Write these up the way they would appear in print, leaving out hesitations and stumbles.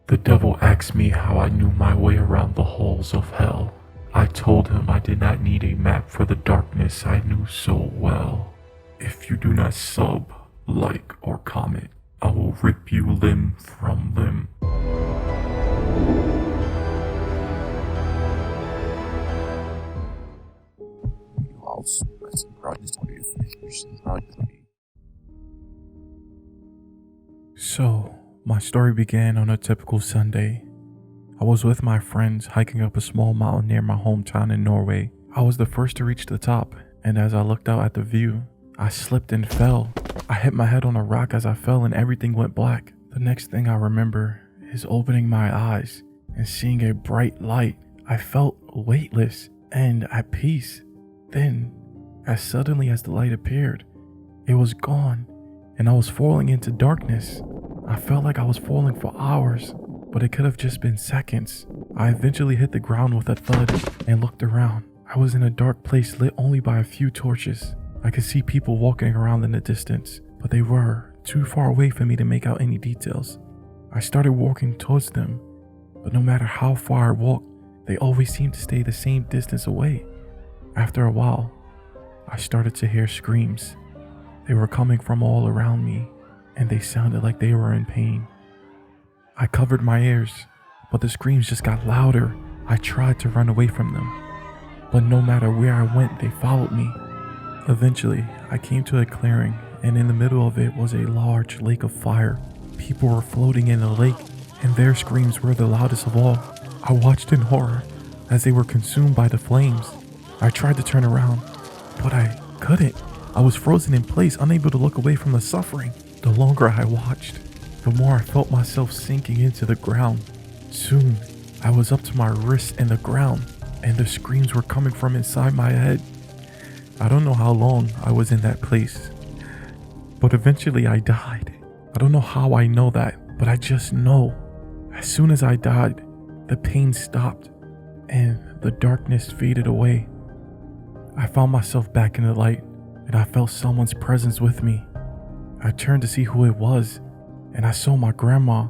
The devil asked me how I knew my way around the halls of hell. I told him I did not need a map for the darkness I knew so well. If you do not sub, like, or comment, I will rip you limb from limb. So, my story began on a typical Sunday. I was with my friends hiking up a small mountain near my hometown in Norway. I was the first to reach the top, and as I looked out at the view, I slipped and fell. I hit my head on a rock as I fell and everything went black. The next thing I remember is opening my eyes and seeing a bright light. I felt weightless and at peace. Then, as suddenly as the light appeared, it was gone and I was falling into darkness. I felt like I was falling for hours, but it could have just been seconds. I eventually hit the ground with a thud and looked around. I was in a dark place lit only by a few torches. I could see people walking around in the distance, but they were too far away for me to make out any details. I started walking towards them, but no matter how far I walked, they always seemed to stay the same distance away. After a while, I started to hear screams. They were coming from all around me, and they sounded like they were in pain. I covered my ears, but the screams just got louder. I tried to run away from them, but no matter where I went, they followed me. Eventually, I came to a clearing, and in the middle of it was a large lake of fire. People were floating in the lake, and their screams were the loudest of all. I watched in horror as they were consumed by the flames. I tried to turn around, but I couldn't. I was frozen in place, unable to look away from the suffering. The longer I watched, the more I felt myself sinking into the ground. Soon, I was up to my wrists in the ground, and the screams were coming from inside my head. I don't know how long I was in that place, but eventually I died. I don't know how I know that, but I just know. As soon as I died, the pain stopped, and the darkness faded away. I found myself back in the light, and I felt someone's presence with me. I turned to see who it was, and I saw my grandma.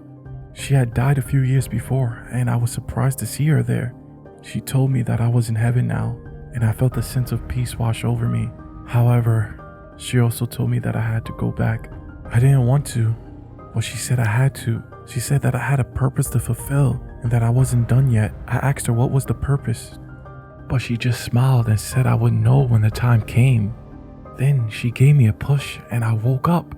She had died a few years before, and I was surprised to see her there. She told me that I was in heaven now, and I felt a sense of peace wash over me. However, she also told me that I had to go back. I didn't want to, but she said I had to. She said that I had a purpose to fulfill, and that I wasn't done yet. I asked her what was the purpose, but she just smiled and said I would know when the time came. Then she gave me a push, and I woke up.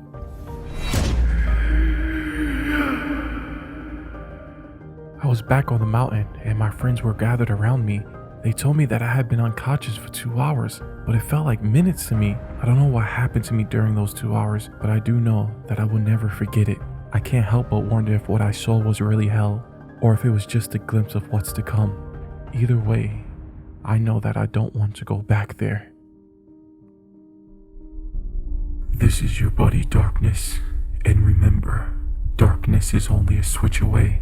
I was back on the mountain, and my friends were gathered around me. They told me that I had been unconscious for 2 hours, but it felt like minutes to me. I don't know what happened to me during those 2 hours, but I do know that I will never forget it. I can't help but wonder if what I saw was really hell, or if it was just a glimpse of what's to come. Either way, I know that I don't want to go back there. This is your buddy Darkness, and remember, darkness is only a switch away.